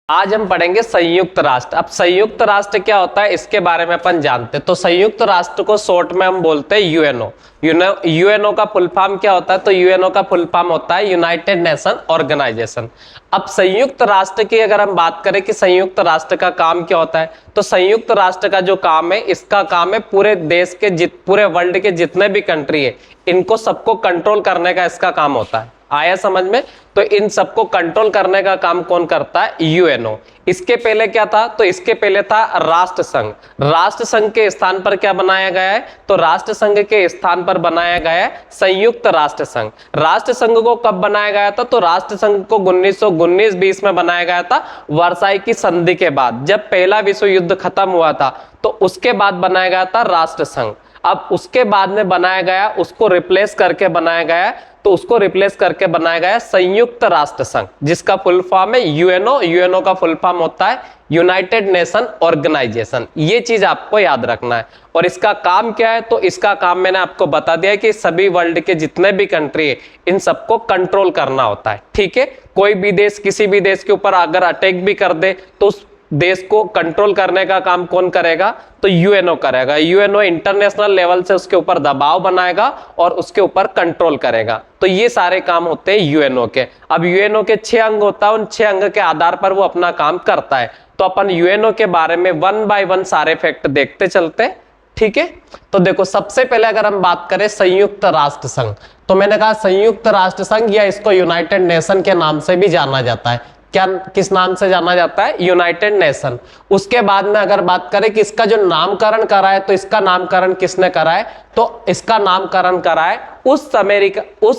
आज हम पढ़ेंगे संयुक्त राष्ट्र। अब संयुक्त राष्ट्र क्या होता है इसके बारे में अपन जानते हैं। तो संयुक्त राष्ट्र को शॉर्ट में हम बोलते हैं यूएनओ। यूएनओ का फुल फॉर्म क्या होता है? तो यूएनओ का फुल फॉर्म होता है यूनाइटेड नेशन ऑर्गेनाइजेशन। अब संयुक्त राष्ट्र की अगर हम बात करें कि संयुक्त राष्ट्र का काम क्या होता है, तो संयुक्त राष्ट्र का जो काम है, इसका काम है पूरे देश के पूरे वर्ल्ड के जितने भी कंट्री है इनको सबको कंट्रोल करने का इसका काम होता है। आया समझ में? तो इन सबको कंट्रोल करने का काम कौन करता है? यूएनओ। इसके पहले क्या था? तो इसके पहले था राष्ट्र संघ। राष्ट्र संघ के स्थान पर क्या बनाया गया है? तो राष्ट्र संघ के स्थान पर बनाया गया है संयुक्त राष्ट्र संघ। राष्ट्र संघ को कब बनाया गया था? तो राष्ट्र संघ को 1919-20 में बनाया गया था, वर्साई की संधि के बाद, जब पहला विश्व युद्ध खत्म हुआ था। तो उसके बाद बनाया गया था राष्ट्र संघ। अब उसके बाद में बनाया गया, उसको रिप्लेस करके बनाया गया, तो उसको रिप्लेस करके बनाया गया संयुक्त राष्ट्र संघ, जिसका फुल फॉर्म है यूएनओ। यूएनओ का फुल फॉर्म होता है यूनाइटेड नेशन ऑर्गेनाइजेशन। ये चीज आपको याद रखना है। और इसका काम क्या है? तो इसका काम मैंने आपको बता दिया कि सभी वर्ल्ड के जितने भी कंट्री है इन सबको कंट्रोल करना होता है। ठीक है, कोई भी देश किसी भी देश के ऊपर अगर अटैक भी कर दे तो उस देश को कंट्रोल करने का काम कौन करेगा? तो यूएनओ करेगा। यूएनओ इंटरनेशनल लेवल से उसके ऊपर दबाव बनाएगा और उसके ऊपर कंट्रोल करेगा। तो ये सारे काम होते हैं यूएनओ के। अब यूएनओ के 6 अंग होता है, उन 6 अंग के आधार पर वो अपना काम करता है। तो अपन यूएनओ के बारे में 1 बाय 1 सारे फैक्ट देखते चलते हैं। ठीक है, तो देखो सबसे पहले अगर हम बात करें संयुक्त राष्ट्र संघ, तो मैंने कहा संयुक्त राष्ट्र संघ या इसको यूनाइटेड नेशन के नाम से भी जाना जाता है। क्या, किस नाम से जाना जाता है? United nation. उसके बाद में अगर बात करें कि इसका जो नामकरण करा है, तो इसका नामकरण किसने करा है? तो इसका नामकरण करा है उस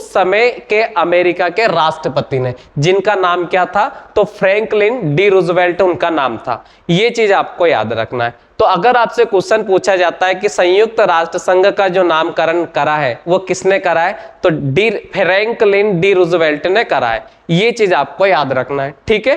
समय के अमेरिका के राष्ट्रपति ने, जिनका नाम क्या था? तो फ्रैंकलिन डी रूजवेल्ट उनका नाम था। ये चीज आपको याद रखना है। तो अगर आपसे क्वेश्चन पूछा जाता है कि संयुक्त राष्ट्र संघ का जो नामकरण करा है वो किसने करा है? तो फ्रैंकलिन डी रूजवेल्ट ने करा है। ये चीज आपको याद रखना है। ठीक है,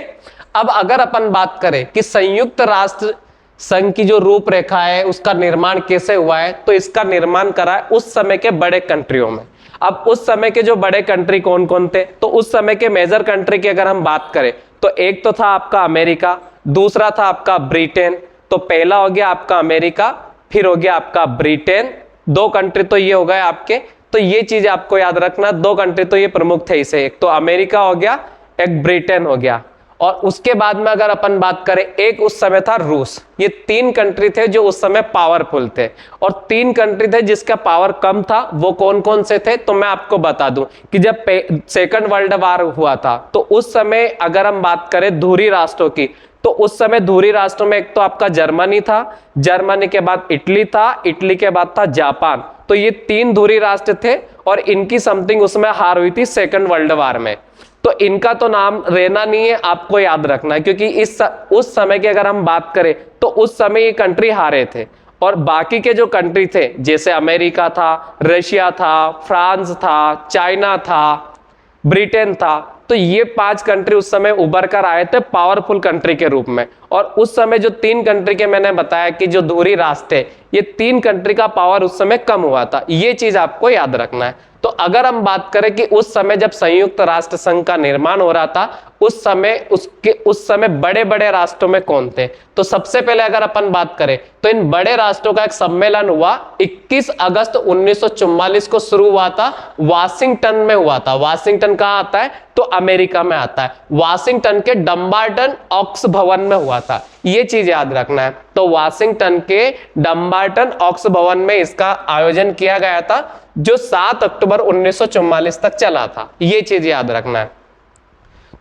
अब अगर अपन बात करें कि संयुक्त राष्ट्र संघ की जो रूपरेखा है उसका निर्माण कैसे हुआ है, तो इसका निर्माण करा है उस समय के बड़े कंट्रियों में। अब उस समय के जो बड़े कंट्री कौन कौन थे? तो उस समय के मेजर कंट्री की अगर हम बात करें तो एक तो था आपका अमेरिका, दूसरा था आपका ब्रिटेन। तो पहला हो गया आपका अमेरिका, फिर हो गया आपका ब्रिटेन। 2 कंट्री तो ये हो गए आपके। तो ये चीज आपको याद रखना, 2 कंट्री तो ये प्रमुख थे इसे, एक तो अमेरिका हो गया, एक ब्रिटेन हो गया। और उसके बाद में अगर अपन बात करें, एक उस समय था रूस। ये 3 कंट्री थे जो उस समय पावरफुल थे। और 3 कंट्री थे जिसका पावर कम था। वो कौन कौन से थे? तो मैं आपको बता दूं कि जब सेकंड वर्ल्ड वॉर हुआ था तो उस समय अगर हम बात करें धुरी राष्ट्रों की, तो उस समय धुरी राष्ट्रों में एक तो आपका जर्मनी था, जर्मनी के बाद इटली था, इटली के बाद था जापान। तो ये 3 धुरी राष्ट्र थे और इनकी समथिंग उसमें हार हुई थी सेकंड वर्ल्ड वॉर में। तो इनका तो नाम रहना नहीं है, आपको याद रखना है, क्योंकि उस समय की अगर हम बात करें तो उस समय ये कंट्री हारे थे। और बाकी के जो कंट्री थे जैसे अमेरिका था, रशिया था, फ्रांस था, चाइना था, ब्रिटेन था, तो ये 5 कंट्री उस समय उभर कर आए थे पावरफुल कंट्री के रूप में। और उस समय जो 3 कंट्री के मैंने बताया कि जो धुरी राष्ट्र है, ये 3 कंट्री का पावर उस समय कम हुआ था। ये चीज आपको याद रखना है। तो अगर हम बात करें कि उस समय जब संयुक्त राष्ट्र संघ का निर्माण हो रहा था, उस समय बड़े बड़े राष्ट्रों में कौन थे? तो सबसे पहले अगर अपन बात करें तो इन बड़े राष्ट्रों का एक सम्मेलन हुआ 21 अगस्त 1944 को शुरू हुआ था, वाशिंगटन में हुआ था। वाशिंगटन कहाँ आता है? तो अमेरिका में आता है। वाशिंगटन के डम्बार्टन ऑक्स भवन में हुआ था। ये चीज याद रखना है। तो वाशिंगटन के डम्बार्टन ऑक्स भवन में इसका आयोजन किया गया था, जो 7 अक्टूबर 1944 तक चला था। ये चीज याद रखना है।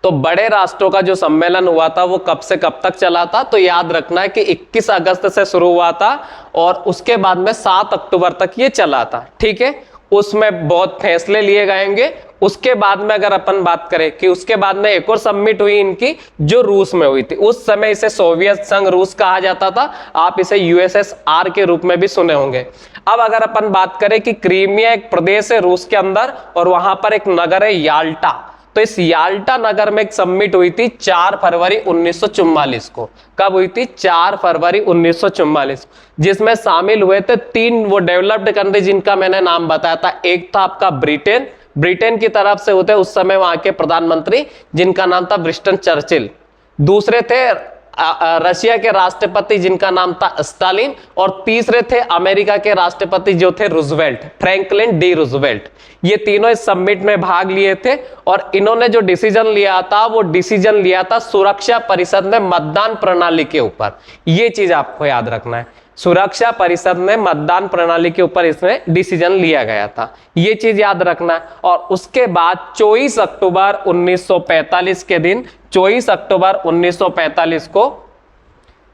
तो बड़े राष्ट्रों का जो सम्मेलन हुआ था वो कब से कब तक चला था? तो याद रखना है कि 21 अगस्त से शुरू हुआ था और उसके बाद में 7 अक्टूबर तक ये चला था। ठीक है, उसमें बहुत फैसले लिए गएंगे। उसके बाद में अगर अपन बात करें कि उसके बाद में एक और समिट हुई इनकी, जो रूस में हुई थी। उस समय इसे सोवियत संघ रूस कहा जाता था, आप इसे यूएसएसआर के रूप में भी सुने होंगे। अब अगर अपन बात करें कि क्रीमिया एक प्रदेश है रूस के अंदर और वहां पर एक नगर है याल्टा। तो इस याल्टा नगर में एक समिट हुई थी 4 फरवरी 1944 को। कब हुई थी? 4 फरवरी 1944, जिसमें शामिल हुए थे 3 वो डेवलप्ड कंट्री जिनका मैंने नाम बताया था। एक था आपका ब्रिटेन की तरफ से होते उस समय वहां के प्रधानमंत्री जिनका नाम था विंस्टन चर्चिल। दूसरे थे रशिया के राष्ट्रपति जिनका नाम था स्टालिन, और तीसरे थे अमेरिका के राष्ट्रपति जो थे रूजवेल्ट, फ्रैंकलिन डी रूजवेल्ट। ये तीनों इस समिट में भाग लिए थे और इन्होंने जो डिसीजन लिया था वो डिसीजन लिया था सुरक्षा परिषद में मतदान प्रणाली के ऊपर। ये चीज आपको याद रखना है, सुरक्षा परिषद में मतदान प्रणाली के ऊपर इसमें डिसीजन लिया गया था, ये चीज याद रखना है। और उसके बाद 24 अक्टूबर 1945 के दिन, 24 अक्टूबर 1945 को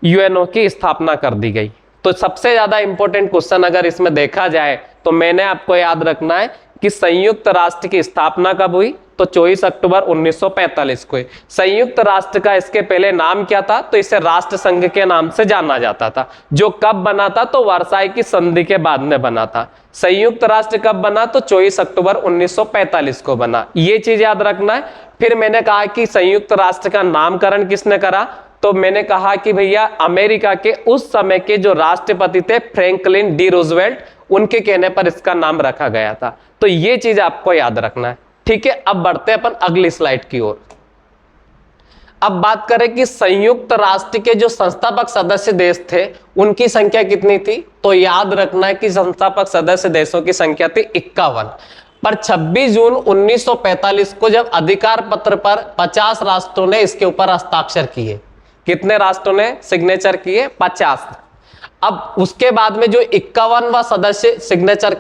यूएनओ की स्थापना कर दी गई। तो सबसे ज्यादा इंपॉर्टेंट क्वेश्चन अगर इसमें देखा जाए तो मैंने आपको याद रखना है कि संयुक्त राष्ट्र की स्थापना कब हुई, तो 24 अक्टूबर 1945 को। संयुक्त राष्ट्र का इसके पहले नाम क्या था, तो इसे राष्ट्र संघ के नाम से जाना जाता था, जो कब बना था, तो वर्साई की संधि के बाद में बना था। संयुक्त राष्ट्र कब बना, तो 24 अक्टूबर 1945 को बना, ये चीज याद रखना है। फिर मैंने कहा कि संयुक्त राष्ट्र का नामकरण किसने करा, तो मैंने कहा कि भैया अमेरिका के उस समय के जो राष्ट्रपति थे फ्रैंकलिन डी रूजवेल्ट, उनके कहने पर इसका नाम रखा गया था। तो ये चीज आपको याद रखना है, ठीक है। अब बढ़ते हैं अपन अगली स्लाइड की ओर। अब बात करें कि संयुक्त राष्ट्र के जो संस्थापक सदस्य देश थे उनकी संख्या कितनी थी, तो याद रखना है कि संस्थापक सदस्य देशों की संख्या थी 51। पर 26 जून 1945 को जब अधिकार पत्र पर 50 राष्ट्रों ने इसके ऊपर हस्ताक्षर किए, कितने राष्ट्रों ने सिग्नेचर किए, 50। अब उसके बाद में जो 51वां सदस्य सिग्नेचर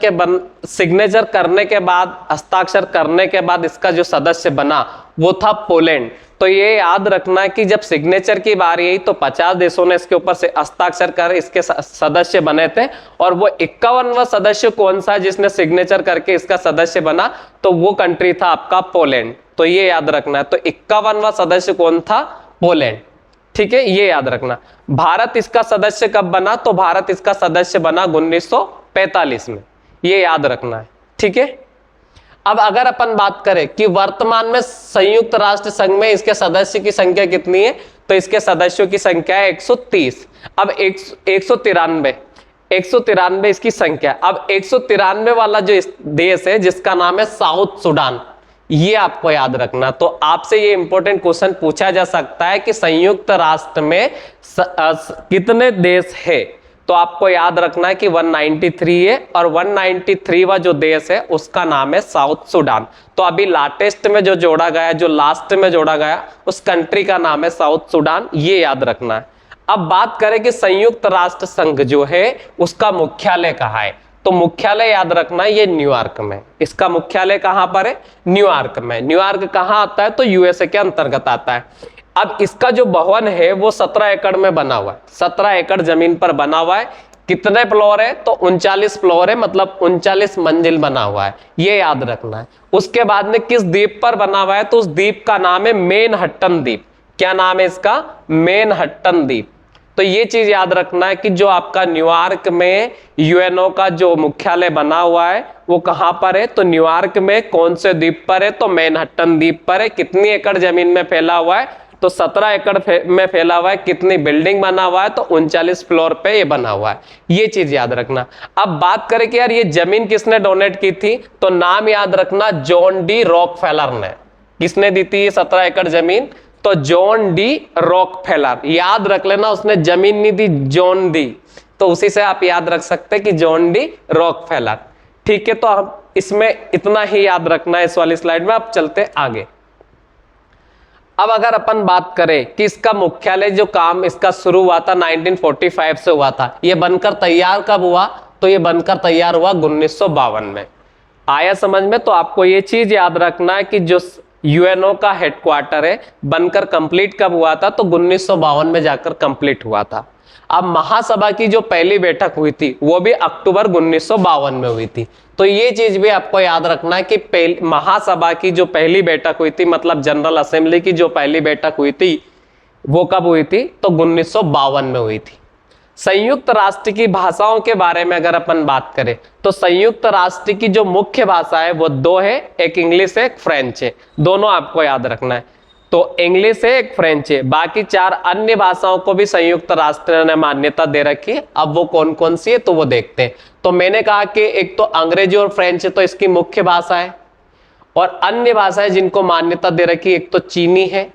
करने के बाद, हस्ताक्षर करने के बाद इसका जो सदस्य बना वो था पोलैंड। तो ये याद रखना कि जब सिग्नेचर की बारी आई तो 50 देशों ने इसके ऊपर से हस्ताक्षर कर इसके सदस्य बने थे, और वो 51वां सदस्य कौन सा जिसने सिग्नेचर करके इसका सदस्य बना, तो वो कंट्री था आपका पोलैंड। तो ये याद रखना है, तो 51वां सदस्य कौन था, पोलैंड, ठीक है, ये याद रखना। भारत इसका सदस्य कब बना, तो भारत इसका सदस्य बना 1945 में, ये याद रखना है, ठीक है। अब अगर अपन बात करें कि वर्तमान में संयुक्त राष्ट्र संघ में इसके सदस्य की संख्या कितनी है, तो इसके सदस्यों की संख्या है 130। अब 193 इसकी संख्या। अब 193 वाला जो देश है जिसका नाम है साउथ सूडान, ये आपको याद रखना। तो आपसे ये इंपॉर्टेंट क्वेश्चन पूछा जा सकता है कि संयुक्त राष्ट्र में कितने देश है, तो आपको याद रखना है कि 193 है, और 193वां जो देश है उसका नाम है साउथ सूडान। तो अभी लाटेस्ट में जो जोड़ा गया, जो लास्ट में जोड़ा गया, उस कंट्री का नाम है साउथ सूडान, ये याद रखना है। अब बात करें कि संयुक्त राष्ट्र संघ जो है उसका मुख्यालय कहाँ है, तो मुख्यालय याद रखना है ये न्यूयॉर्क में। इसका मुख्यालय कहां पर है, न्यूयॉर्क में। न्यूयॉर्क कहां आता है, तो यूएसए के अंतर्गत आता है। अब इसका जो भवन है वो 17 एकड़ में बना हुआ है, 17 एकड़ जमीन पर बना हुआ है। कितने फ्लोर है, तो 39 फ्लोर है, मतलब 39 मंजिल बना हुआ है, ये याद रखना है। उसके बाद में किस द्वीप पर बना हुआ है, तो उस द्वीप का नाम है मैनहट्टन द्वीप। क्या नाम है इसका, मैनहट्टन द्वीप। तो ये चीज याद रखना है कि जो आपका न्यूयॉर्क में यूएनओ का जो मुख्यालय बना हुआ है वो कहां पर है, तो न्यूयॉर्क में कौन से द्वीप पर है, तो मैनहट्टन द्वीप पर है। कितनी एकड़ जमीन में फैला हुआ है, तो 17 एकड़ में फैला हुआ है। कितनी बिल्डिंग बना हुआ है, तो 39 फ्लोर पे ये बना हुआ है, ये चीज याद रखना। अब बात करें कि यार ये जमीन किसने डोनेट की थी, तो नाम याद रखना जॉन डी रॉकफेलर ने। किसने दी थी ये 17 एकड़ जमीन, तो जॉन डी रॉकफेलर, याद रख लेना, उसने जमीन नहीं दी, जॉन दी, तो उसी से आप याद रख सकते हैं कि जॉन डी रॉकफेलर, ठीक है। तो हम इसमें इतना ही याद रखना है इस वाली स्लाइड में। अब चलते आगे। अब अगर अपन बात करें कि इसका मुख्यालय जो काम इसका शुरू हुआ था 1945 से हुआ था, ये बनकर तैयार कब हुआ, तो ये बनकर तैयार हुआ 1952 में। आया समझ में। तो आपको ये चीज याद रखना है कि जो यूएनओ का हेडक्वार्टर है बनकर कंप्लीट कब हुआ था, तो 1952 में जाकर कंप्लीट हुआ था। अब महासभा की जो पहली बैठक हुई थी वो भी अक्टूबर 1952 में हुई थी। तो ये चीज भी आपको याद रखना है कि महासभा की जो पहली बैठक हुई थी, मतलब जनरल असेंबली की जो पहली बैठक हुई थी वो कब हुई थी, तो 1952 में हुई थी। संयुक्त राष्ट्र की भाषाओं के बारे में अगर अपन बात करें तो संयुक्त राष्ट्र की जो मुख्य भाषा है वो दो है, एक इंग्लिश है, एक फ्रेंच है। दोनों आपको याद रखना है। तो इंग्लिश है, एक फ्रेंच है, बाकी 4 अन्य भाषाओं को भी संयुक्त राष्ट्र ने मान्यता दे रखी है। अब वो कौन कौन सी है तो वो देखते हैं। तो मैंने कहा कि एक तो अंग्रेजी और फ्रेंच है, तो इसकी मुख्य भाषा है, और अन्य भाषाएं जिनको मान्यता दे रखी है, एक तो चीनी है,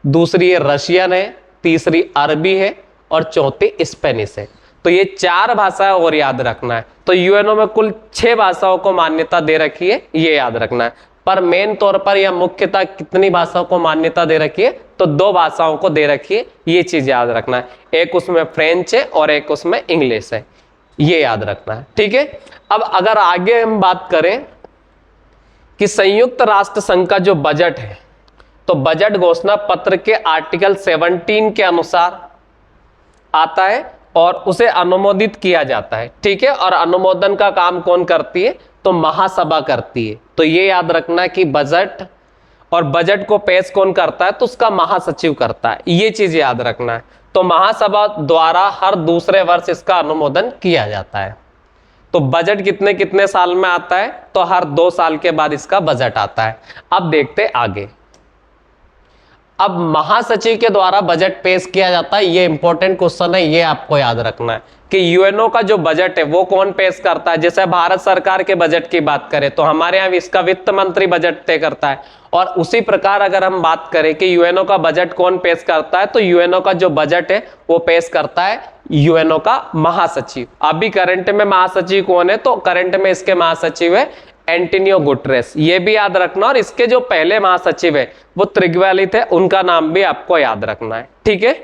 दूसरी है रशियन है, तीसरी अरबी है और चौथी स्पेनिश है। तो ये 4 भाषाएं और याद रखना है। तो यूएनओ में कुल 6 भाषाओं को मान्यता दे रखी है, ये याद रखना है। पर मेन तौर पर या मुख्यतः कितनी भाषाओं को मान्यता दे रखी है, तो 2 भाषाओं को दे रखी है, ये चीज याद रखना है। एक उसमें फ्रेंच है और एक उसमें इंग्लिश है, ये याद रखना है, ठीक है। अब अगर आगे हम बात करें कि संयुक्त राष्ट्र संघ का जो बजट है, तो बजट घोषणा पत्र के आर्टिकल 17 के अनुसार आता है और उसे अनुमोदित किया जाता है, ठीक है। और अनुमोदन का काम कौन करती है, तो महासभा करती है। तो ये याद रखना कि बजट और बजट को पेश कौन करता है, तो उसका महासचिव करता है, ये चीज याद रखना है। तो महासभा द्वारा हर दूसरे वर्ष इसका अनुमोदन किया जाता है। तो बजट कितने कितने साल में आता है, तो हर 2 साल के बाद इसका बजट आता है। अब देखते आगे। अब महासचिव के द्वारा बजट पेश किया जाता है, ये इंपॉर्टेंट क्वेश्चन है, ये आपको याद रखना है कि यूएनओ का जो बजट है वो कौन पेश करता है। जैसे भारत सरकार के बजट की बात करें तो हमारे यहाँ इसका वित्त मंत्री बजट तय करता है, और उसी प्रकार अगर हम बात करें कि यूएनओ का बजट कौन पेश करता है, तो यूएनओ का जो बजट है वो पेश करता है यूएनओ का महासचिव। अभी करंट में महासचिव कौन है, तो करंट में इसके महासचिव है एंटोनियो गुटेरेस, ये भी याद रखना। और इसके जो पहले महासचिव है वो त्रिगवाली थे, उनका नाम भी आपको याद रखना है, ठीक है।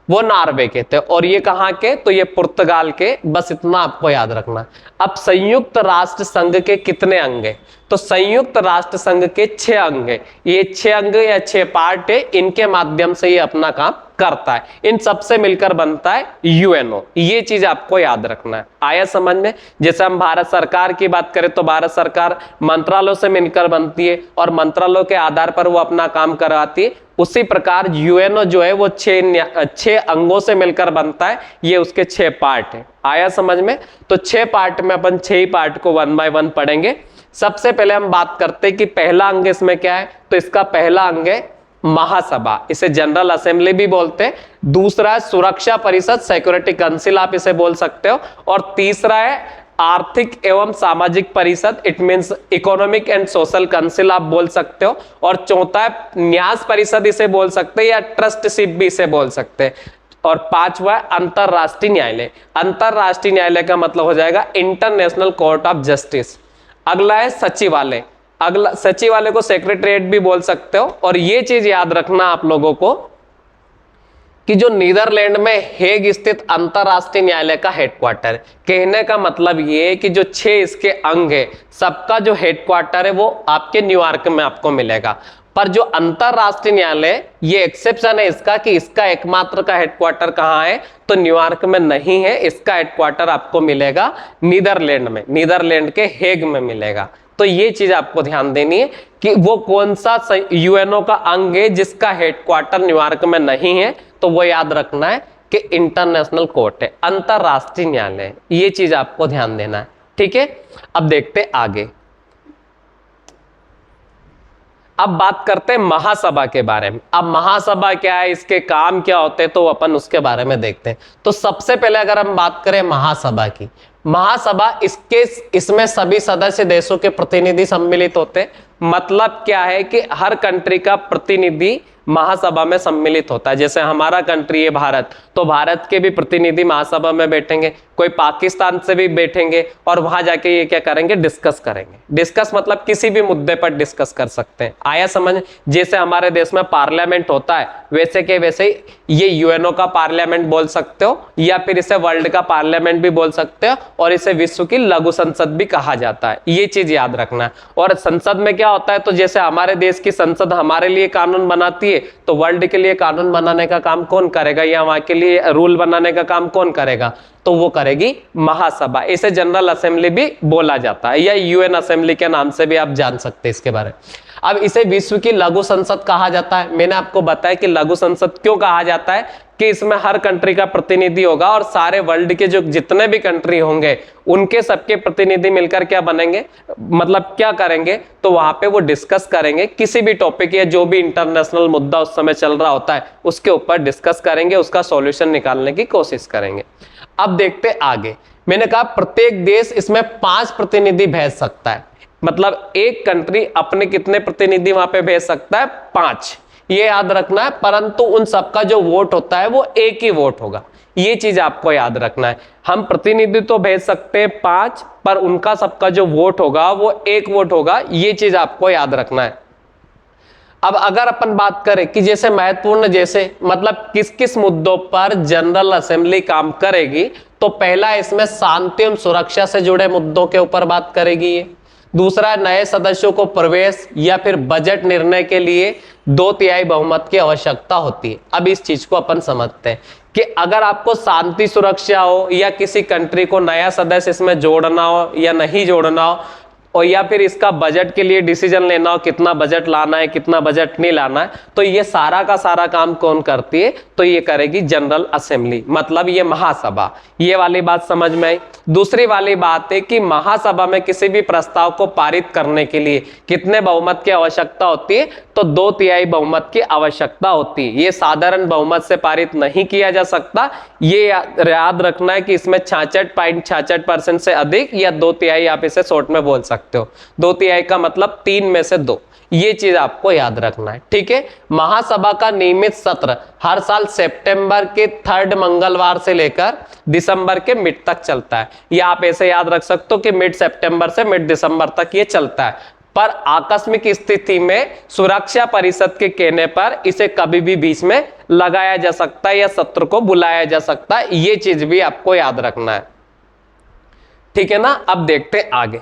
वो नॉर्वे के थे और ये कहाँ के, तो ये पुर्तगाल के, बस इतना आपको याद रखना। अब संयुक्त राष्ट्र संघ के कितने अंग है, तो संयुक्त राष्ट्र संघ के 6 अंग है। ये 6 अंग या 6 पार्ट है, इनके माध्यम से ये अपना काम करता है। इन सबसे मिलकर बनता है यूएनओ, ये चीज आपको याद रखना है। आया समझ में। जैसे हम भारत सरकार की बात करें तो भारत सरकार मंत्रालयों से मिलकर बनती है और मंत्रालयों के आधार पर वो अपना काम करवाती है। उसी प्रकार यूएनओ जो है वो 6 अंगों से मिलकर बनता है, ये उसके 6 पार्ट है। आया समझ में। तो 6 पार्ट में अपन 6 ही पार्ट को 1 बाय 1 पढ़ेंगे। सबसे पहले हम बात करते हैं कि पहला अंग इसमें क्या है, तो इसका पहला अंग है महासभा, इसे जनरल असेंबली भी बोलते हैं। दूसरा है सुरक्षा परिषद, सिक्योरिटी काउंसिल आप इसे बोल सकते हो। और तीसरा है आर्थिक एवं सामाजिक परिषद, it means economic and social council आप बोल सकते हो। और चौथा है न्यास परिषद इसे बोल सकते हैं, या ट्रस्टशिप भी इसे बोल सकते हैं। और 5वां है अंतरराष्ट्रीय न्यायालय। अंतरराष्ट्रीय न्यायालय का मतलब हो जाएगा इंटरनेशनल कोर्ट ऑफ जस्टिस। अगला है सचिवालय, अगला सचिवालय को सेक्रेटरीट भी बोल सकते हो। और ये चीज याद रखना आप लोगों को कि जो नीदरलैंड में हेग स्थित अंतरराष्ट्रीय न्यायालय का हेडक्वार्टर है। कहने का मतलब ये है कि जो 6 इसके अंग है सबका जो हेडक्वार्टर है वो आपके न्यूयॉर्क में आपको मिलेगा। पर जो अंतरराष्ट्रीय न्यायालय, ये एक्सेप्शन है इसका कि इसका एकमात्र का हेडक्वार्टर कहाँ है, तो न्यूयॉर्क में नहीं है। इसका हेडक्वार्टर आपको मिलेगा नीदरलैंड में, नीदरलैंड के हेग में मिलेगा। तो ये चीज आपको ध्यान देनी है कि वो कौन सा यूएनओ का अंग है जिसका हेडक्वार्टर न्यूयॉर्क में नहीं है, तो वो याद रखना है कि इंटरनेशनल कोर्ट है, अंतरराष्ट्रीय न्यायालय। ये चीज आपको ध्यान देना है, ठीक है। अब देखते आगे। अब बात करते हैं महासभा के बारे में। अब महासभा क्या है, इसके काम क्या होते हैं, तो अपन उसके बारे में देखते हैं। तो सबसे पहले अगर हम बात करें महासभा की, महासभा इसमें सभी सदस्य देशों के प्रतिनिधि सम्मिलित होते हैं। मतलब क्या है कि हर कंट्री का प्रतिनिधि महासभा में सम्मिलित होता है। जैसे हमारा कंट्री है भारत, तो भारत के भी प्रतिनिधि महासभा में बैठेंगे, कोई पाकिस्तान से भी बैठेंगे और वहां जाके ये क्या करेंगे, डिस्कस करेंगे। डिस्कस मतलब किसी भी मुद्दे पर डिस्कस कर सकते हैं। आया समझ। जैसे हमारे देश में पार्लियामेंट होता है वैसे के वैसे ये यूएनओ का पार्लियामेंट बोल सकते हो, या फिर इसे वर्ल्ड का पार्लियामेंट भी बोल सकते हो, और इसे विश्व की लघु संसद भी कहा जाता है। ये चीज याद रखना है। और संसद में क्या होता है, तो जैसे हमारे देश की संसद हमारे लिए कानून बनाती है, तो वर्ल्ड के लिए कानून बनाने का काम कौन करेगा, या वहां के लिए रूल बनाने का काम कौन करेगा, तो वो करेगी महासभा। इसे जनरल असेंबली भी बोला जाता है, या यूएन असेंबली के नाम से भी आप जान सकते हैं इसके बारे में। अब इसे विश्व की लघु संसद कहा जाता है। मैंने आपको बताया कि लघु संसद क्यों कहा जाता है, कि इसमें हर कंट्री का प्रतिनिधि होगा और सारे वर्ल्ड के जो जितने भी कंट्री होंगे उनके सबके प्रतिनिधि मिलकर क्या बनेंगे, मतलब क्या करेंगे, तो वहां पे वो डिस्कस करेंगे किसी भी टॉपिक या जो भी इंटरनेशनल मुद्दा उस समय चल रहा होता है उसके ऊपर डिस्कस करेंगे, उसका सॉल्यूशन निकालने की कोशिश करेंगे। अब देखते आगे। मैंने कहा प्रत्येक देश इसमें 5 प्रतिनिधि भेज सकता है। मतलब एक कंट्री अपने कितने प्रतिनिधि वहां पे भेज सकता है, 5। ये याद रखना है, परंतु उन सबका जो वोट होता है वो एक ही वोट होगा, ये चीज आपको याद रखना है। हम प्रतिनिधि तो भेज सकते हैं 5, पर उनका सबका जो वोट होगा वो एक वोट होगा, ये चीज आपको याद रखना है। अब अगर अपन बात करें कि जैसे महत्वपूर्ण, जैसे मतलब किस किस मुद्दों पर जनरल असेंबली काम करेगी, तो पहला इसमें शांति एवं सुरक्षा से जुड़े मुद्दों के ऊपर बात करेगी ये। दूसरा, नए सदस्यों को प्रवेश या फिर बजट निर्णय के लिए 2/3 बहुमत की आवश्यकता होती है। अब इस चीज को अपन समझते हैं कि अगर आपको शांति सुरक्षा हो या किसी कंट्री को नया सदस्य इसमें जोड़ना हो या नहीं जोड़ना हो, और या फिर इसका बजट के लिए डिसीजन लेना हो, कितना बजट लाना है कितना बजट नहीं लाना है, तो ये सारा का सारा काम कौन करती है, तो ये करेगी जनरल असेंबली, मतलब ये महासभा। ये वाली बात समझ में आई। दूसरी वाली बात है कि महासभा में किसी भी प्रस्ताव को पारित करने के लिए कितने बहुमत की आवश्यकता होती है, तो 2/3 बहुमत की आवश्यकता होती है। ये साधारण बहुमत से पारित नहीं किया जा सकता, ये याद रखना है कि इसमें 66.66% से अधिक या 2/3 आप इसे शॉर्ट में बोल सकते हो। 2/3 का मतलब 3 में से 2, ये चीज आपको याद रखना है, ठीक है। महासभा का नियमित सत्र हर साल सितंबर के 3rd मंगलवार से लेकर दिसंबर के मिड तक चलता है, या आप ऐसे याद रख सकते हो कि मिड सितंबर से मिड दिसंबर तक ये चलता है। पर आकस्मिक स्थिति में सुरक्षा परिषद के कहने पर इसे कभी भी बीच में लगाया जा सकता है या सत्र को बुलाया जा सकता है, ये चीज भी आपको याद रखना है, ठीक है ना। अब देखते हैं आगे।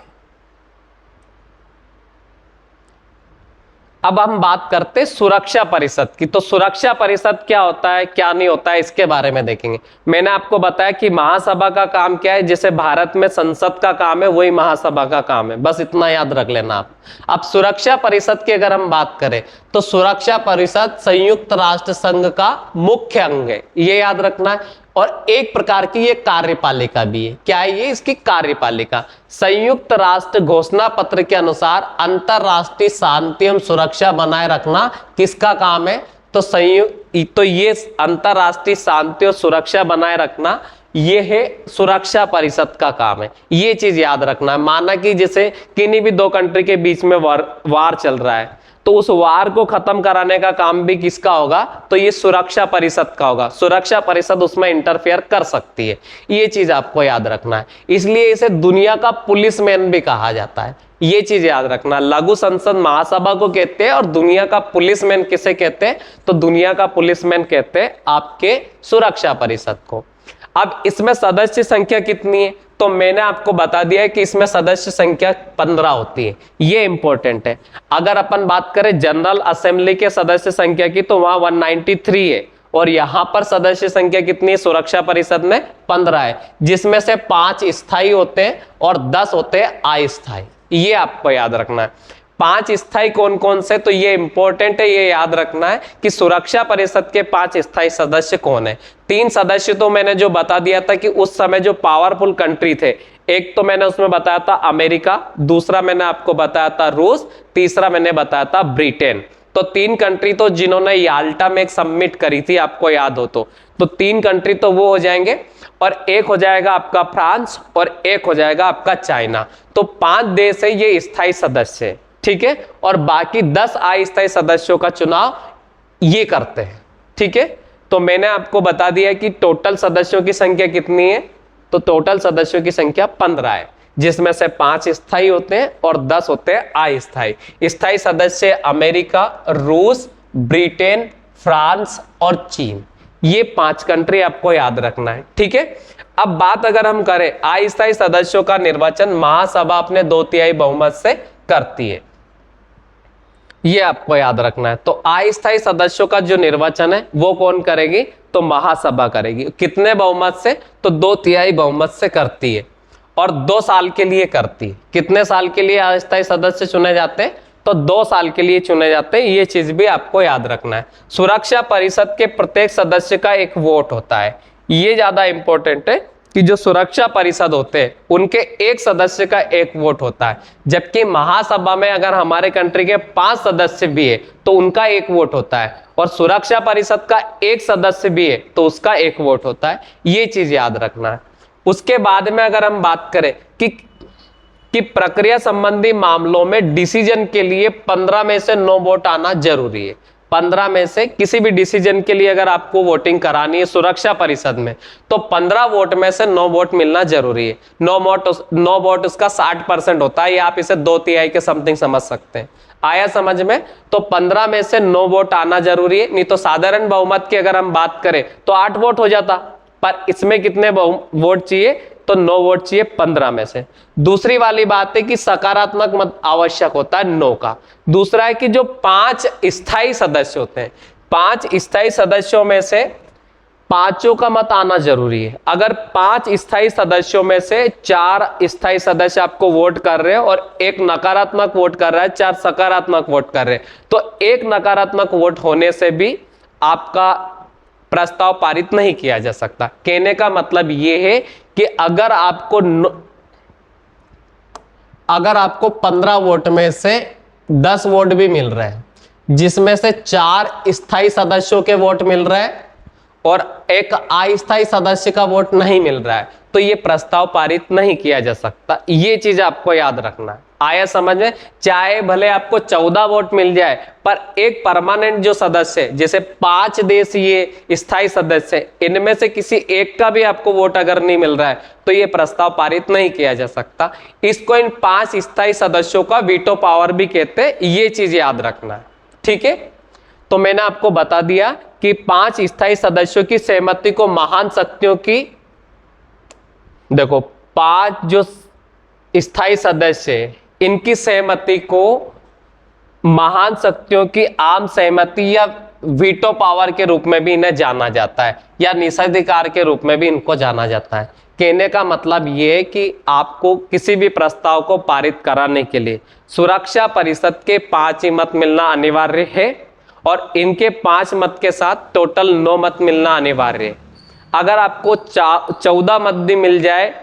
अब हम बात करते हैं सुरक्षा परिषद की। तो सुरक्षा परिषद क्या होता है क्या नहीं होता है, इसके बारे में देखेंगे। मैंने आपको बताया कि महासभा का काम क्या है, जैसे भारत में संसद का काम है वही महासभा का काम है, बस इतना याद रख लेना आप। अब सुरक्षा परिषद की अगर हम बात करें तो सुरक्षा परिषद संयुक्त राष्ट्र संघ का मुख्य अंग है, ये याद रखना है। और एक प्रकार की ये कार्यपालिका भी है। क्या है ये? इसकी कार्यपालिका। संयुक्त राष्ट्र घोषणा पत्र के अनुसार अंतरराष्ट्रीय शांति एवं सुरक्षा बनाए रखना किसका काम है? तो ये अंतरराष्ट्रीय शांति और सुरक्षा बनाए रखना ये है सुरक्षा परिषद का काम है, ये चीज याद रखना है। माना कि जैसे किन्हीं भी 2 कंट्री के बीच में वार चल रहा है, तो उस वार को खत्म कराने का काम भी किसका होगा? तो ये सुरक्षा परिषद का होगा। सुरक्षा परिषद उसमें इंटरफेयर कर सकती है, ये चीज आपको याद रखना है। इसलिए इसे दुनिया का पुलिसमैन भी कहा जाता है, ये चीज याद रखना। लघु संसद महासभा को कहते हैं और दुनिया का पुलिसमैन किसे कहते हैं? तो दुनिया का पुलिसमैन कहते हैं आपके सुरक्षा परिषद को। अब इसमें सदस्य संख्या कितनी है? तो मैंने आपको बता दिया है कि इसमें सदस्य संख्या 15 होती है, ये इंपॉर्टेंट है। अगर अपन बात करें जनरल असेंबली के सदस्य संख्या की तो वहां 193 है, और यहां पर सदस्य संख्या कितनी है सुरक्षा परिषद में? 15 है, जिसमें से 5 स्थायी होते हैं और 10 होते हैं अस्थायी, ये आपको याद रखना है। 5 स्थायी कौन कौन से? तो ये इंपॉर्टेंट है, ये याद रखना है कि सुरक्षा परिषद के 5 स्थायी सदस्य कौन है। 3 सदस्य तो मैंने जो बता दिया था कि उस समय जो पावरफुल कंट्री थे, एक तो मैंने उसमें बताया था अमेरिका, दूसरा मैंने आपको बताया था रूस, तीसरा मैंने बताया था ब्रिटेन। तो 3 कंट्री तो जिन्होंने याल्टा में एक सबमिट करी थी, आपको याद हो तो 3 कंट्री तो वो हो जाएंगे, और एक हो जाएगा आपका फ्रांस और एक हो जाएगा आपका चाइना। तो 5 देश है ये स्थायी सदस्य, ठीक है। और बाकी 10 अस्थायी सदस्यों का चुनाव ये करते हैं, ठीक है। तो मैंने आपको बता दिया कि टोटल सदस्यों की संख्या कितनी है, तो टोटल सदस्यों की संख्या 15 है, जिसमें से 5 स्थायी होते हैं और 10 होते हैं अस्थायी। स्थायी सदस्य अमेरिका, रूस, ब्रिटेन, फ्रांस और चीन, ये 5 कंट्री आपको याद रखना है, ठीक है। अब बात अगर हम करें अस्थायी सदस्यों का निर्वाचन महासभा अपने 2/3 बहुमत से करती है, ये आपको याद रखना है। तो अस्थायी सदस्यों का जो निर्वाचन है वो कौन करेगी? तो महासभा करेगी। कितने बहुमत से? तो 2/3 बहुमत से करती है, और 2 साल के लिए करती है। कितने साल के लिए अस्थायी सदस्य चुने जाते हैं? तो 2 साल के लिए चुने जाते हैं, ये चीज भी आपको याद रखना है। सुरक्षा परिषद के प्रत्येक सदस्य का एक वोट होता है, ये ज्यादा इंपॉर्टेंट है कि जो सुरक्षा परिषद होते हैं उनके एक सदस्य का एक वोट होता है, जबकि महासभा में अगर हमारे कंट्री के 5 सदस्य भी है तो उनका एक वोट होता है, और सुरक्षा परिषद का एक सदस्य भी है तो उसका एक वोट होता है, ये चीज याद रखना है। उसके बाद में अगर हम बात करें कि प्रक्रिया संबंधी मामलों में डिसीजन के लिए 15 में से 9 वोट आना जरूरी है। 15 में से किसी भी डिसीजन के लिए अगर आपको वोटिंग करानी है सुरक्षा परिषद में, तो 15 वोट में से 9 वोट मिलना जरूरी है। 9 वोट उसका 60% होता है, या आप इसे 2/3 के समथिंग समझ सकते हैं। आया समझ में? तो 15 में से 9 वोट आना जरूरी है, नहीं तो साधारण बहुमत की अगर हम बात करें तो 8 वोट हो जाता, पर इसमें कितने वोट चाहिए? तो 9 वोट चाहिए 15 में से। दूसरी वाली बात है कि सकारात्मक मत आवश्यक होता है 9 का। दूसरा है कि जो 5 स्थायी सदस्य होते हैं, 5 स्थायी सदस्यों में से 5 का मत आना जरूरी है। अगर 5 स्थायी सदस्यों में से 4 स्थायी सदस्य आपको वोट कर रहे हैं और 1 नकारात्मक वोट कर रहा है, 4 सकारात्मक वोट कर रहे हैं, तो 1 नकारात्मक वोट होने से भी आपका प्रस्ताव पारित नहीं किया जा सकता। कहने का मतलब यह है कि अगर आपको 15 वोट में से 10 वोट भी मिल रहे हैं, जिसमें से 4 स्थायी सदस्यों के वोट मिल रहे हैं और 1 अस्थायी सदस्य का वोट नहीं मिल रहा है, तो यह प्रस्ताव पारित नहीं किया जा सकता। ये चीज आपको याद रखना है। आया समझ में? चाहे भले आपको 14 वोट मिल जाए, पर एक परमानेंट जो सदस्य है, जैसे 5 देशीय स्थायी सदस्य, इनमें से किसी एक का भी आपको वोट अगर नहीं मिल रहा है, तो यह प्रस्ताव पारित नहीं किया जा सकता। इसको इन 5 स्थायी सदस्यों का वीटो पावर भी कहते हैं। ये चीज याद रखना है, ठीक है? तो मैंने आपको बता दिया कि 5 स्थायी सदस्यों की सहमति को महान शक्तियों की, देखो 5 जो स्थायी सदस्य, इनकी सहमति को महान शक्तियों की आम सहमति या वीटो पावर के रूप में भी इन्हें जाना जाता है, या निषेधाधिकार के रूप में भी इनको जाना जाता है। कहने का मतलब यह है कि आपको किसी भी प्रस्ताव को पारित कराने के लिए सुरक्षा परिषद के 5 ही मत मिलना अनिवार्य है, और इनके 5 मत के साथ टोटल 9 मत मिलना अनिवार्य है। अगर आपको 14 मत भी मिल जाए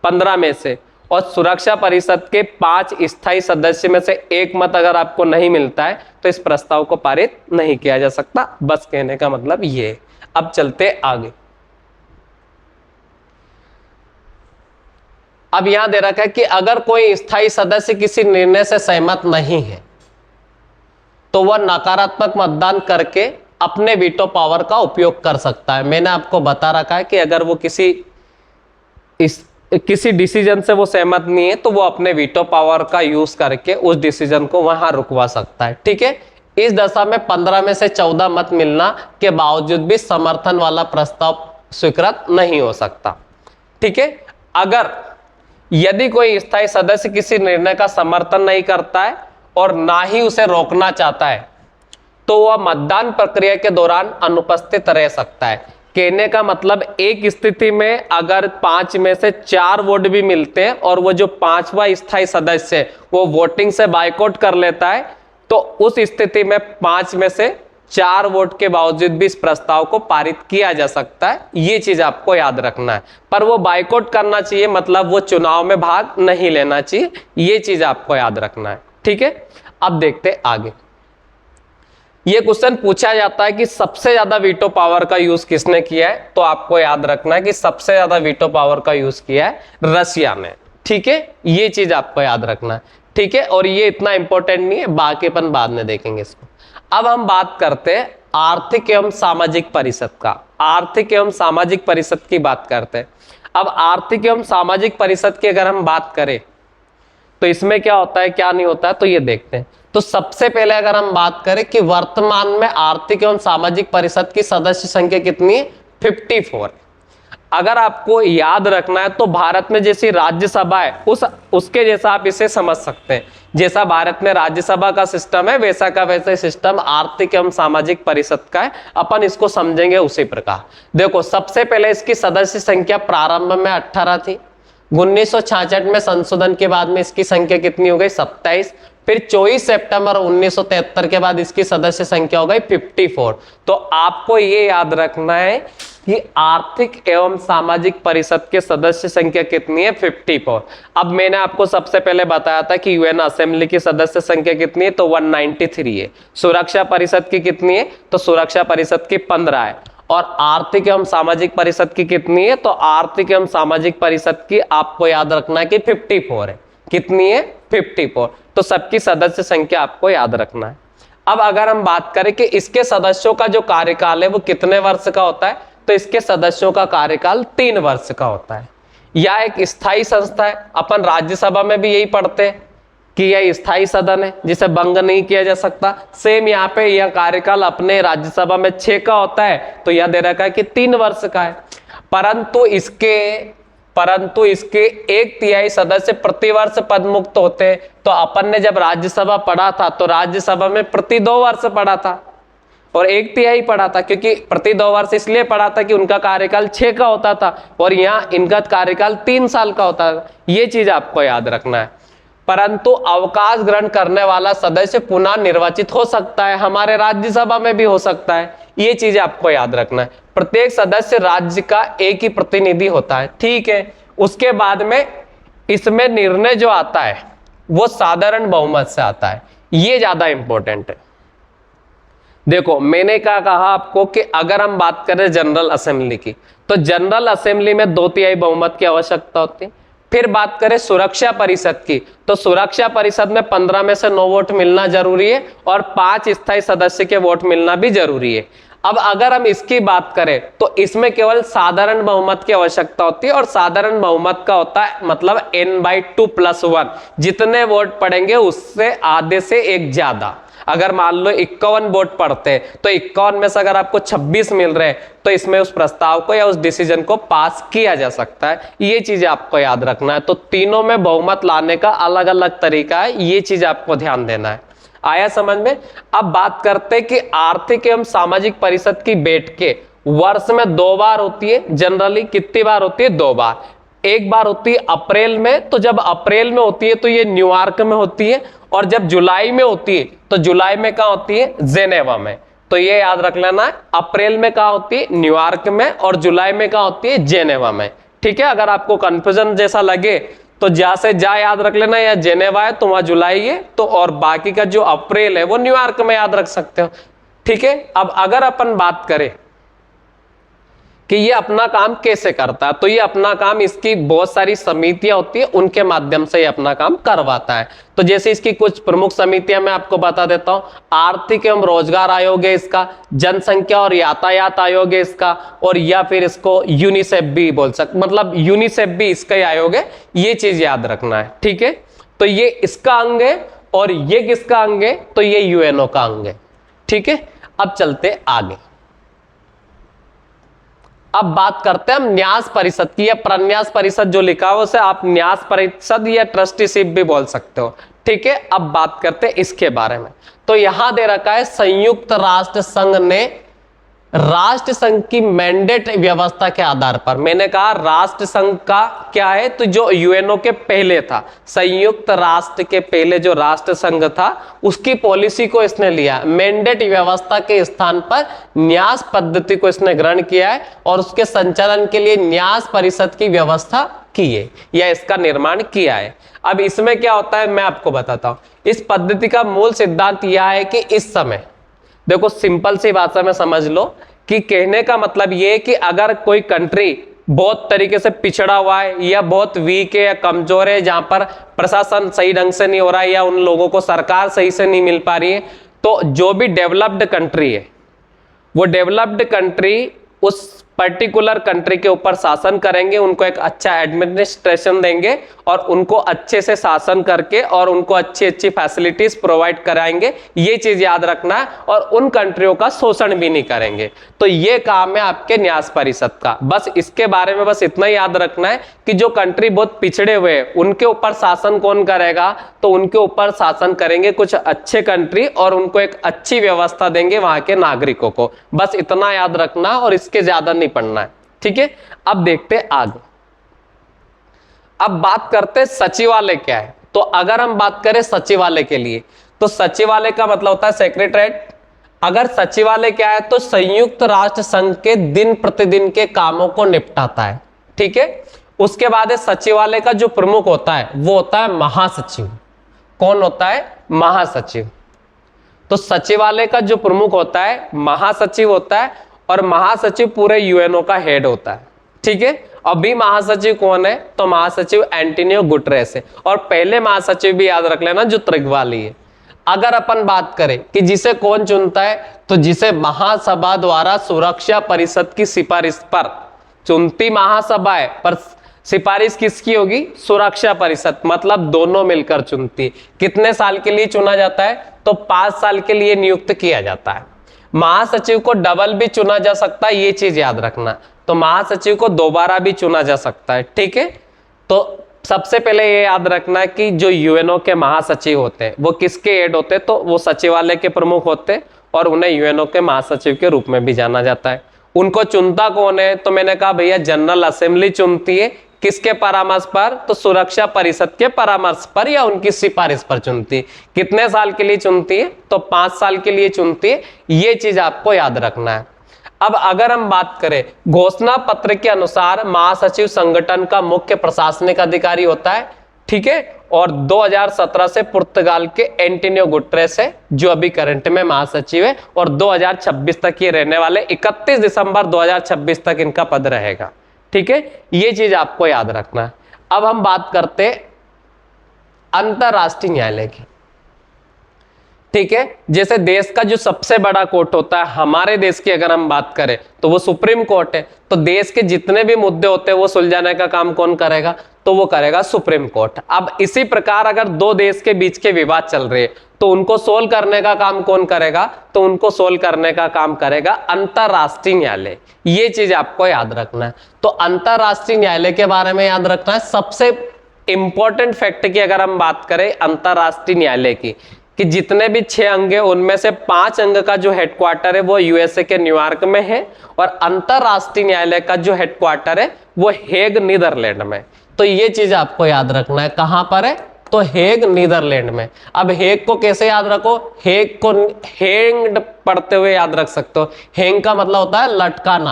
15 में से, और सुरक्षा परिषद के 5 स्थायी सदस्य में से 1 मत अगर आपको नहीं मिलता है, तो इस प्रस्ताव को पारित नहीं किया जा सकता। बस कहने का मतलब ये है। अब चलते आगे। अब यहां दे रखा है कि अगर कोई स्थायी सदस्य किसी निर्णय से सहमत नहीं है, तो वह नकारात्मक मतदान करके अपने वीटो पावर का उपयोग कर सकता है। मैंने आपको बता रखा है कि अगर वो किसी डिसीजन से वो सहमत नहीं है, तो वो अपने वीटो पावर का यूज करके उस डिसीजन को वहां रुकवा सकता है, ठीक है? इस दशा में 15 में से 14 मत मिलना के बावजूद भी समर्थन वाला प्रस्ताव स्वीकृत नहीं हो सकता, ठीक है? अगर यदि कोई स्थायी सदस्य किसी निर्णय का समर्थन नहीं करता है और ना ही उसे रोकना चाहता है, तो वह मतदान प्रक्रिया के दौरान अनुपस्थित रह सकता है। कहने का मतलब एक स्थिति में अगर 5 में से 4 वोट भी मिलते हैं और वो जो 5वां स्थायी सदस्य है वो वोटिंग से बायकॉट कर लेता है, तो उस स्थिति में 5 में से 4 वोट के बावजूद भी इस प्रस्ताव को पारित किया जा सकता है। ये चीज आपको याद रखना है। पर वो बायकॉट करना चाहिए, मतलब वो चुनाव में भाग नहीं लेना चाहिए। ये चीज आपको याद रखना है, ठीक है? अब देखते आगे। ये क्वेश्चन पूछा जाता है कि सबसे ज्यादा वीटो पावर का यूज किसने किया है, तो आपको याद रखना है कि सबसे ज्यादा वीटो पावर का यूज किया है रशिया ने, ठीक है? ये चीज आपको याद रखना है, ठीक है? और ये इतना इंपॉर्टेंट नहीं है, बाकी अपन बाद में देखेंगे इसको। अब हम बात करते हैं आर्थिक एवं सामाजिक परिषद का। आर्थिक एवं सामाजिक परिषद की बात करते हैं। अब आर्थिक एवं सामाजिक परिषद की अगर हम बात करें तो इसमें क्या होता है क्या नहीं होता है, तो ये देखते हैं। तो सबसे पहले अगर हम बात करें कि वर्तमान में आर्थिक एवं सामाजिक परिषद की सदस्य संख्या कितनी है, 54। अगर आपको याद रखना है तो भारत में जैसी राज्यसभा है उसके जैसा आप इसे समझ सकते हैं। जैसा भारत में राज्यसभा का सिस्टम है वैसा का वैसा सिस्टम आर्थिक एवं सामाजिक परिषद का है। अपन इसको समझेंगे उसी प्रकार। देखो, सबसे पहले इसकी सदस्य संख्या प्रारंभ में 18 थी। 1966 में संशोधन के बाद में इसकी संख्या कितनी हो गई, 27। फिर 24 सितंबर 1973 के बाद इसकी सदस्य संख्या हो गई 54। तो आपको ये याद रखना है कि आर्थिक एवं सामाजिक परिषद के सदस्य संख्या कितनी है, 54। अब मैंने आपको सबसे पहले बताया था कि यूएन असेंबली की सदस्य संख्या कितनी है, तो 193 है। सुरक्षा परिषद की कितनी है, तो सुरक्षा परिषद की 15 है। और आर्थिक एवं सामाजिक परिषद की कितनी है, तो आर्थिक एवं सामाजिक परिषद की आपको याद रखना है कि 54 है। कितनी है, 54। तो सबकी सदस्य संख्या आपको याद रखना है। अब अगर हम बात करें कि इसके सदस्यों का जो कार्यकाल है वो कितने वर्ष का होता है, तो इसके सदस्यों का कार्यकाल 3 वर्ष का होता है। यह एक स्थायी संस्था है। अपन राज्यसभा में भी यही पढ़ते हैं कि यह स्थायी सदन है जिसे भंग नहीं किया जा सकता। सेम यहाँ पे यह कार्यकाल अपने राज्यसभा में 6 का होता है, तो यह दे रखा है कि 3 वर्ष का है। परंतु इसके 1/3 सदस्य प्रतिवर्ष पद मुक्त होते हैं। तो अपन ने जब राज्यसभा पढ़ा था तो राज्यसभा में प्रति 2 वर्ष पढ़ा था और 1/3 पढ़ा था, क्योंकि प्रति 2 वर्ष इसलिए पढ़ा था कि उनका कार्यकाल 6 का होता था और यहाँ इनका कार्यकाल 3 साल का होता था। ये चीज आपको याद रखना है। परंतु अवकाश ग्रहण करने वाला सदस्य पुनः निर्वाचित हो सकता है, हमारे राज्यसभा में भी हो सकता है। ये चीज आपको याद रखना है। प्रत्येक सदस्य राज्य का एक ही प्रतिनिधि होता है, ठीक है। उसके बाद में इसमें निर्णय जो आता है वो साधारण बहुमत से आता है। ये ज्यादा इंपॉर्टेंट है। देखो मैंने क्या कहा आपको कि अगर हम बात करें जनरल असेंबली की, तो जनरल असेंबली में 2/3 बहुमत की आवश्यकता होती है। फिर बात करें सुरक्षा परिषद की, तो सुरक्षा परिषद में 15 में से 9 वोट मिलना जरूरी है और 5 स्थायी सदस्य के वोट मिलना भी जरूरी है। अब अगर हम इसकी बात करें तो इसमें केवल साधारण बहुमत की आवश्यकता होती है और साधारण बहुमत का होता है मतलब n/2+1। जितने वोट पड़ेंगे उससे आधे से एक ज्यादा। अगर मान लो 51 वोट पड़ते हैं तो 51 में से अगर आपको 26 मिल रहे हैं तो इसमें उस प्रस्ताव को या उस डिसीजन को पास किया जा सकता है। ये चीज आपको याद रखना है। तो तीनों में बहुमत लाने का अलग अलग तरीका है, ये चीज आपको ध्यान देना है। आया समझ में? अब बात करते हैं कि आर्थिक एवं सामाजिक परिषद की बैठकें वर्ष में 2 बार होती है। जनरली कितनी बार होती है? 2 बार। एक बार होती है अप्रैल में, तो जब अप्रैल में होती है तो ये न्यूयॉर्क में होती है, और जब जुलाई में होती है तो जुलाई में कहाँ होती है? जेनेवा में। तो ये याद रख लेना है, अप्रैल में कहाँ होती है? न्यूयॉर्क में, और जुलाई में कहाँ होती है? जेनेवा में। ठीक है, अगर आपको कंफ्यूजन जैसा लगे तो जा से जा याद रख लेना, या जेनेवा है तो वहां जुलाई है, तो और बाकी का जो अप्रैल है वो न्यूयॉर्क में याद रख सकते हो। ठीक है, अब अगर अपन बात करें कि ये अपना काम कैसे करता है, तो ये अपना काम, इसकी बहुत सारी समितियां होती है, उनके माध्यम से ये अपना काम करवाता है। तो जैसे इसकी कुछ प्रमुख समितियां मैं आपको बता देता हूं। आर्थिक एवं रोजगार आयोग है इसका, जनसंख्या और यातायात आयोग है इसका, और या फिर इसको यूनिसेफ भी बोल सकते, मतलब यूनिसेफ भी इसका ही आयोग है। ये चीज याद रखना है। ठीक है, तो ये इसका अंग है, और ये किसका अंग है? तो ये यूएनओ का अंग है। ठीक है, अब चलते आगे। अब बात करते हैं हम न्यास परिषद की, या प्रन्यास परिषद जो लिखा हो उसे आप न्यास परिषद या ट्रस्टीशिप भी बोल सकते हो। ठीक है, अब बात करते हैं इसके बारे में। तो यहां दे रखा है संयुक्त राष्ट्र संघ ने राष्ट्र संघ की मैंडेट व्यवस्था के आधार पर, मैंने कहा राष्ट्र संघ का क्या है, तो जो यूएनओ के पहले था, संयुक्त राष्ट्र के पहले जो राष्ट्र संघ था उसकी पॉलिसी को इसने लिया। मैंडेट व्यवस्था के स्थान पर न्यास पद्धति को इसने ग्रहण किया है और उसके संचालन के लिए न्यास परिषद की व्यवस्था की है या इसका निर्माण किया है। अब इसमें क्या होता है मैं आपको बताता हूं। इस पद्धति का मूल सिद्धांत यह है कि इस समय देखो, सिंपल सी भाषा में समझ लो कि कहने का मतलब ये है कि अगर कोई कंट्री बहुत तरीके से पिछड़ा हुआ है या बहुत वीक है या कमजोर है, जहां पर प्रशासन सही ढंग से नहीं हो रहा है या उन लोगों को सरकार सही से नहीं मिल पा रही है, तो जो भी डेवलप्ड कंट्री है वो डेवलप्ड कंट्री उस पर्टिकुलर कंट्री के ऊपर शासन करेंगे, उनको एक अच्छा एडमिनिस्ट्रेशन देंगे और उनको अच्छे से शासन करके और उनको अच्छी अच्छी फैसिलिटीज प्रोवाइड कराएंगे। ये चीज याद रखना है, और उन कंट्रियों का शोषण भी नहीं करेंगे। तो ये काम है आपके न्यास परिषद का। बस इसके बारे में बस इतना याद रखना है कि जो कंट्री बहुत पिछड़े हुए हैं उनके ऊपर शासन कौन करेगा, तो उनके ऊपर शासन करेंगे कुछ अच्छे कंट्री और उनको एक अच्छी व्यवस्था देंगे वहां के नागरिकों को। बस इतना याद रखना और इसके ज्यादा नहीं पढ़ना है। ठीक है, अब देखते हैं आगे। अब बात करते हैं सचिवालय क्या है। तो अगर हम बात करें सचिवालय के लिए, तो सचिवालय का मतलब होता है सेक्रेटरीट। अगर सचिवालय क्या है, तो संयुक्त राष्ट्र संघ के दिन प्रतिदिन के कामों को निपटाता है। ठीक है, उसके बाद सचिवालय का जो प्रमुख होता है वो होता है महासचिव। कौन होता है? महासचिव। तो सचिवालय का जो प्रमुख होता है महासचिव होता है, और महासचिव पूरे यूएनओ का हेड होता है। ठीक है, अभी महासचिव कौन है? तो महासचिव एंटोनियो गुटेरेस है, और पहले महासचिव भी याद रख लेना जो त्रिगवाली है। अगर अपन बात करें कि जिसे कौन चुनता है, तो जिसे महासभा द्वारा सुरक्षा परिषद की सिफारिश पर, चुनती महासभा है पर सिफारिश किसकी होगी, सुरक्षा परिषद, मतलब दोनों मिलकर चुनती। कितने साल के लिए चुना जाता है, तो 5 साल के लिए नियुक्त किया जाता है। महासचिव को डबल भी चुना जा सकता है, ये चीज याद रखना। तो महासचिव को दोबारा भी चुना जा सकता है, ठीक है। तो सबसे पहले ये याद रखना कि जो यूएनओ के महासचिव होते हैं वो किसके हेड होते हैं, तो वो सचिवालय के प्रमुख होते हैं और उन्हें यूएनओ के महासचिव के रूप में भी जाना जाता है। उनको चुनता कौन है, तो मैंने कहा भैया जनरल असेंबली चुनती है। किसके परामर्श पर, तो सुरक्षा परिषद के परामर्श पर या उनकी सिफारिश पर चुनती है। कितने साल के लिए चुनती है, तो 5 साल के लिए चुनती है। ये चीज आपको याद रखना है। अब अगर हम बात करें घोषणा पत्र के अनुसार महासचिव संगठन का मुख्य प्रशासनिक अधिकारी होता है, ठीक है। और 2017 से पुर्तगाल के एंटोनियो गुटेरेस है जो अभी करंट में महासचिव है, और 2026 तक ये रहने वाले, 31 दिसंबर 2026 तक इनका पद रहेगा, ठीक है। ये चीज आपको याद रखना है। अब हम बात करते हैं अंतरराष्ट्रीय न्यायालय की, ठीक है। जैसे देश का जो सबसे बड़ा कोर्ट होता है, हमारे देश की अगर हम बात करें तो वो सुप्रीम कोर्ट है। तो देश के जितने भी मुद्दे होते हैं वो सुलझाने का काम कौन करेगा, तो वो करेगा सुप्रीम कोर्ट। अब इसी प्रकार अगर दो देश के बीच के विवाद चल रहे हैं तो उनको सोल्व करने का काम कौन करेगा, तो उनको सोल्व करने का काम करेगा अंतरराष्ट्रीय न्यायालय। ये चीज आपको याद रखना है। तो अंतरराष्ट्रीय न्यायालय के बारे में याद रखना है। सबसे इंपॉर्टेंट फैक्ट की अगर हम बात करें अंतरराष्ट्रीय न्यायालय की, कि जितने भी 6 अंग है उनमें से 5 अंग का जो हेडक्वार्टर है वो यूएसए के न्यूयॉर्क में है, और अंतरराष्ट्रीय न्यायालय का जो हेडक्वार्टर है वो हेग नीदरलैंड में। तो ये चीज आपको याद रखना है। कहां पर है, तो हेग नीदरलैंड में। अब हेग को कैसे याद रखो, हेग को हैंग्ड पढ़ते हुए याद रख सकते हो। हैंग का मतलब होता है लटकाना,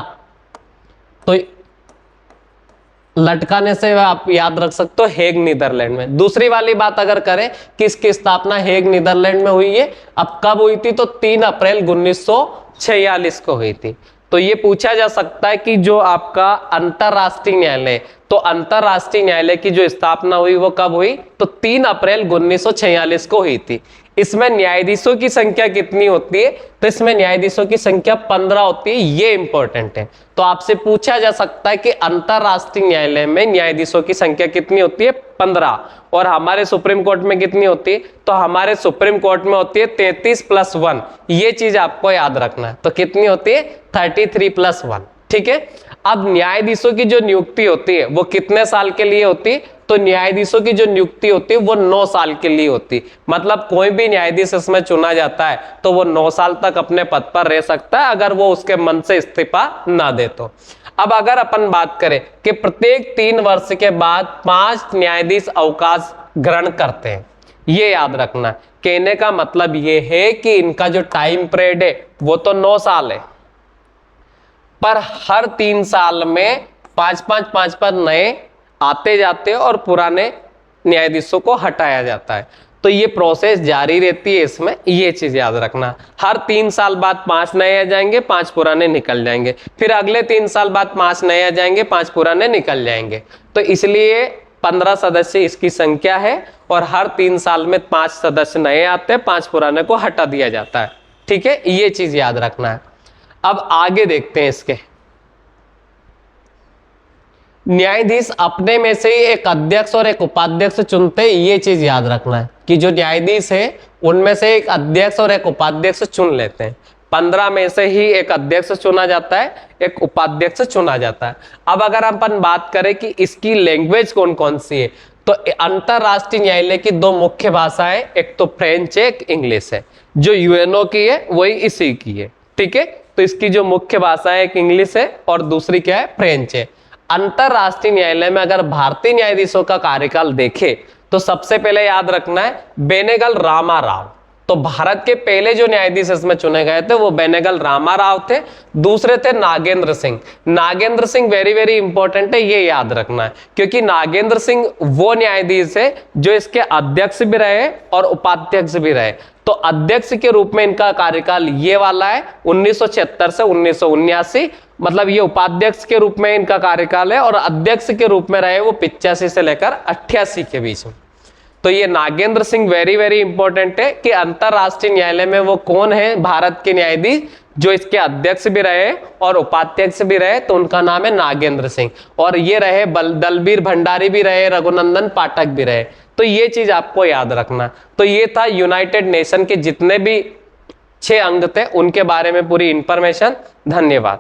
तो लटकाने से आप याद रख सकते हो हेग नीदरलैंड में। दूसरी वाली बात अगर करें कि इसकी स्थापना हेग नीदरलैंड में हुई है, अब कब हुई थी, तो 3 अप्रैल 1946 को हुई थी। तो ये पूछा जा सकता है कि जो आपका अंतरराष्ट्रीय न्यायालय, तो अंतरराष्ट्रीय न्यायालय की जो स्थापना हुई वो कब हुई, तो 3 अप्रैल 1946 को हुई थी। इसमें न्यायाधीशों की संख्या कितनी होती है, तो इसमें न्यायाधीशों की संख्या 15 होती है। ये इंपॉर्टेंट है। तो आपसे पूछा जा सकता है कि अंतरराष्ट्रीय न्यायालय में न्यायाधीशों की संख्या कितनी होती है, 15, और हमारे सुप्रीम कोर्ट में कितनी होती है, तो हमारे सुप्रीम कोर्ट में होती है 33 + 1। ये चीज आपको याद रखना है। तो कितनी होती है, 33 + 1, ठीक है। अब न्यायाधीशों की जो नियुक्ति होती है वो कितने साल के लिए होती है, तो न्यायाधीशों की जो नियुक्ति होती है वो 9 साल के लिए होती। मतलब कोई भी न्यायाधीश इसमें चुना जाता है तो वो 9 साल तक अपने पद पर रह सकता है, अगर वो उसके मन से इस्तीफा ना दे तो। अब अगर अपन बात करें कि प्रत्येक 3 वर्ष के बाद 5 न्यायाधीश अवकाश ग्रहण करते हैं, ये याद रखना। कहने का मतलब ये है कि इनका जो टाइम पीरियड है वो तो 9 साल है, पर हर 3 साल में 5 नए आते जाते हैं और पुराने न्यायाधीशों को हटाया जाता है। तो ये प्रोसेस जारी रहती है इसमें, ये चीज याद रखना। हर 3 साल बाद 5 नए आ जाएंगे, 5 पुराने निकल जाएंगे, फिर अगले 3 साल बाद 5 नए आ जाएंगे, 5 पुराने निकल जाएंगे। तो इसलिए 15 सदस्य इसकी संख्या है, और हर 3 साल में 5 सदस्य नए आते हैं, 5 पुराने को हटा दिया जाता है, ठीक है। ये चीज याद रखना है। अब आगे देखते हैं इसके। न्यायाधीश अपने में से ही एक अध्यक्ष और एक उपाध्यक्ष चुनते हैं, ये चीज याद रखना है कि जो न्यायाधीश है उनमें से एक अध्यक्ष और एक उपाध्यक्ष चुन लेते हैं। 15 में से ही एक अध्यक्ष चुना जाता है, एक उपाध्यक्ष चुना जाता है। अब अगर अपन बात करें कि इसकी लैंग्वेज कौन कौन सी है, तो अंतरराष्ट्रीय न्यायालय की 2 मुख्य भाषाएं, एक तो फ्रेंच है, एक इंग्लिश है। जो यूएनओ की है वही इसी की है, ठीक है। तो इसकी जो मुख्य भाषा है एक इंग्लिश है और दूसरी क्या है, फ्रेंच है। अंतरराष्ट्रीय न्यायालय में अगर भारतीय न्यायाधीशों का कार्यकाल देखे तो सबसे पहले याद रखना है बेनेगल रामाराव। तो भारत के पहले जो न्यायाधीश इसमें चुने गए थे वो बेनेगल रामाराव थे। दूसरे थे Nagendra Singh. Nagendra Singh very very important है, ये याद रखना है, क्योंकि नागेंद्र सिंह वो न्यायाधीश है जो इसके अध्यक्ष भी रहे और उपाध्यक्ष भी रहे। तो अध्यक्ष के रूप में इनका कार्यकाल ये वाला है 1976 से 1979, मतलब ये उपाध्यक्ष के रूप में इनका कार्यकाल है, और अध्यक्ष के रूप में रहे वो 85 से लेकर 88 के बीच में। तो ये Nagendra Singh very very important है कि अंतरराष्ट्रीय न्यायालय में वो कौन है भारत के न्यायाधीश जो इसके अध्यक्ष भी रहे और उपाध्यक्ष भी रहे, तो उनका नाम है नागेंद्र सिंह। और ये रहे दलबीर भंडारी भी रहे, रघुनंदन पाठक भी रहे। तो ये चीज आपको याद रखना। तो ये था यूनाइटेड नेशन के जितने भी 6 अंग थे उनके बारे में पूरी इंफॉर्मेशन। धन्यवाद।